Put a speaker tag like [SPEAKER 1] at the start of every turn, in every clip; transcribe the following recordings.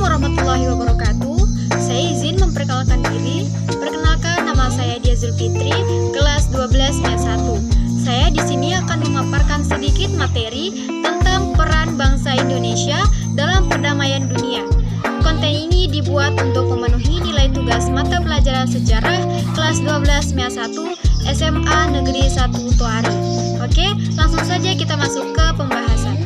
[SPEAKER 1] warahmatullahi wabarakatuh. Saya izin memperkenalkan diri. Perkenalkan, nama saya Dia Zulfitri, kelas 12 MEA 1. Saya di sini akan memaparkan sedikit materi tentang peran bangsa Indonesia dalam perdamaian dunia. Konten ini dibuat untuk memenuhi nilai tugas mata pelajaran sejarah kelas 12 MEA 1 SMA Negeri 1 Toari. Oke, langsung saja kita masuk ke pembahasan.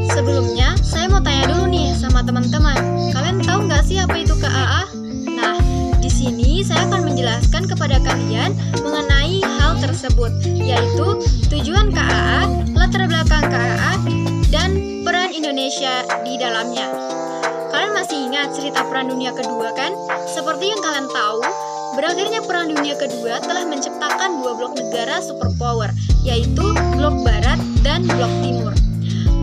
[SPEAKER 1] Sebelumnya, saya mau tanya dulu nih sama teman-teman. Kalian tahu nggak sih apa itu KAA? Nah, di sini saya akan menjelaskan kepada kalian mengenai hal tersebut, yaitu tujuan KAA, latar belakang KAA, dan peran Indonesia di dalamnya. Kalian masih ingat cerita Perang Dunia Kedua kan? Seperti yang kalian tahu, berakhirnya Perang Dunia Kedua telah menciptakan dua blok negara superpower, yaitu Blok Barat dan Blok Timur.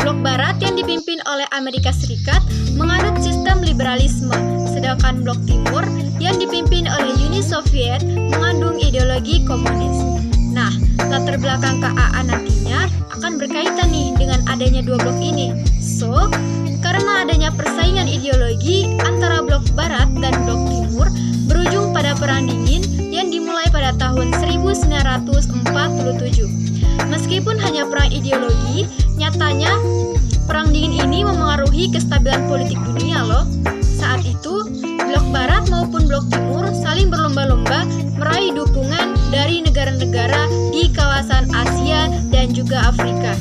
[SPEAKER 1] Blok Barat yang dipimpin oleh Amerika Serikat menganut sistem liberalisme, sedangkan Blok Timur yang dipimpin oleh Uni Soviet mengandung ideologi komunis. Nah, latar belakang KAA nantinya akan berkaitan nih dengan adanya dua blok ini. So, karena adanya persaingan ideologi antara Blok Barat dan Blok Timur berujung pada Perang Dingin yang dimulai pada tahun 1947. Meskipun hanya perang ideologi, nyatanya Perang Dingin ini memengaruhi kestabilan politik dunia loh. Saat itu, Blok Barat maupun Blok Timur saling berlomba-lomba meraih dukungan dari negara-negara di kawasan Asia dan juga Afrika.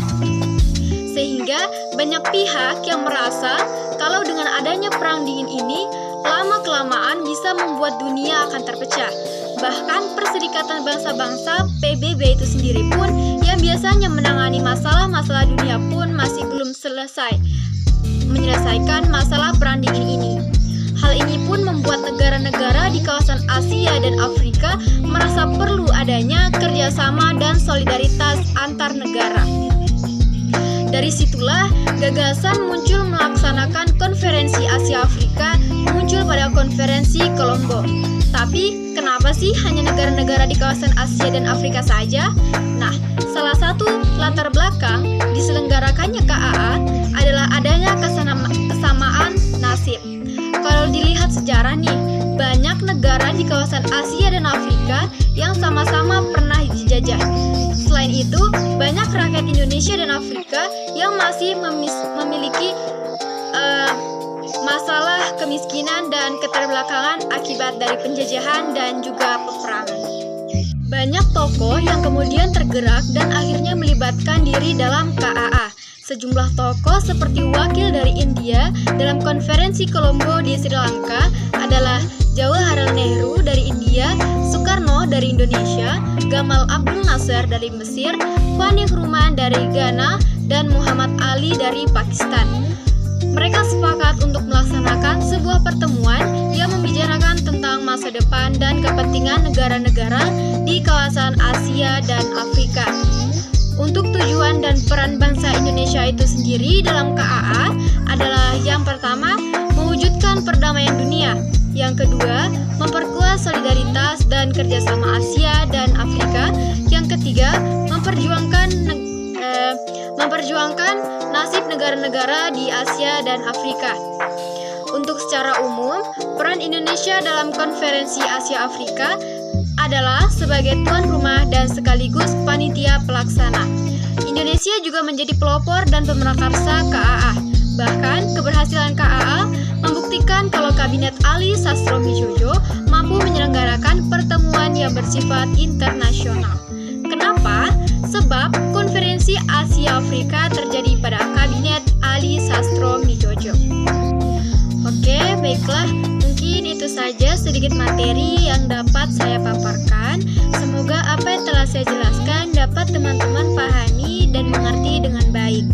[SPEAKER 1] Sehingga banyak pihak yang merasa kalau dengan adanya Perang Dingin ini, lama-kelamaan bisa membuat dunia akan terpecah. Bahkan Perserikatan Bangsa-Bangsa PBB itu sendiri pun yang biasanya menangani masalah-masalah dunia pun masih belum selesai menyelesaikan masalah Perang Dingin ini. Hal ini pun membuat negara-negara di kawasan Asia dan Afrika merasa perlu adanya kerjasama dan solidaritas antar negara. Dari situlah gagasan muncul melaksanakan konferensi Asia Afrika muncul pada konferensi Kolombo. Tapi kenapa sih hanya negara-negara di kawasan Asia dan Afrika saja? Nah, salah satu latar belakang diselenggarakannya KAA adalah adanya kesamaan nasib. Kalau dilihat sejarah nih, banyak negara di kawasan Asia dan Afrika yang sama-sama pernah dijajah. Selain itu, banyak rakyat Indonesia dan Afrika yang masih memiliki masalah kemiskinan dan keterbelakangan akibat dari penjajahan dan juga peperangan. Banyak tokoh yang kemudian tergerak dan akhirnya melibatkan diri dalam KAA. Sejumlah tokoh seperti wakil dari India dalam konferensi Kolombo di Sri Lanka adalah Jawaharlal Nehru dari India, Soekarno dari Indonesia, Gamal Abdul Nasser dari Mesir, Kwame Nkrumah dari Ghana, dan Muhammad Ali dari Pakistan. Mereka sepakat untuk melaksanakan sebuah pertemuan yang membicarakan tentang masa depan dan kepentingan negara-negara di kawasan Asia dan Afrika. Untuk tujuan dan peran bangsa Indonesia itu sendiri dalam KAA adalah yang pertama, mewujudkan perdamaian dunia. Yang kedua, memperkuat solidaritas dan kerjasama Asia dan Afrika. Yang ketiga, memperjuangkan nasib negara-negara di Asia dan Afrika. Untuk secara umum, peran Indonesia dalam konferensi Asia Afrika adalah sebagai tuan rumah dan sekaligus panitia pelaksana. Indonesia juga menjadi pelopor dan pemrakarsa KAA. Bahkan, keberhasilan KAA membuktikan kalau Kabinet Ali Sastro-Midjojo mampu menyelenggarakan pertemuan yang bersifat internasional. Kenapa? Sebab konferensi Asia Afrika terjadi pada Kabinet Ali Sastro-Midjojo. Oke, baiklah. Mungkin itu saja sedikit materi yang dapat saya paparkan. Semoga apa yang telah saya jelaskan dapat teman-teman pahami dan mengerti dengan baik.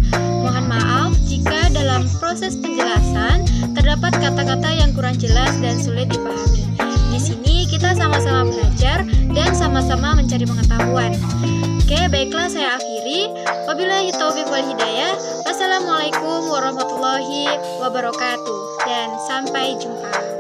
[SPEAKER 1] Mohon maaf jika dalam proses penjelasan terdapat kata-kata yang kurang jelas dan sulit dipahami. Di sini kita sama-sama belajar dan sama-sama mencari pengetahuan. Oke, baiklah saya akhiri. Wabillahi taufiq wal hidayah. Wassalamualaikum warahmatullahi wabarakatuh. Dan sampai jumpa.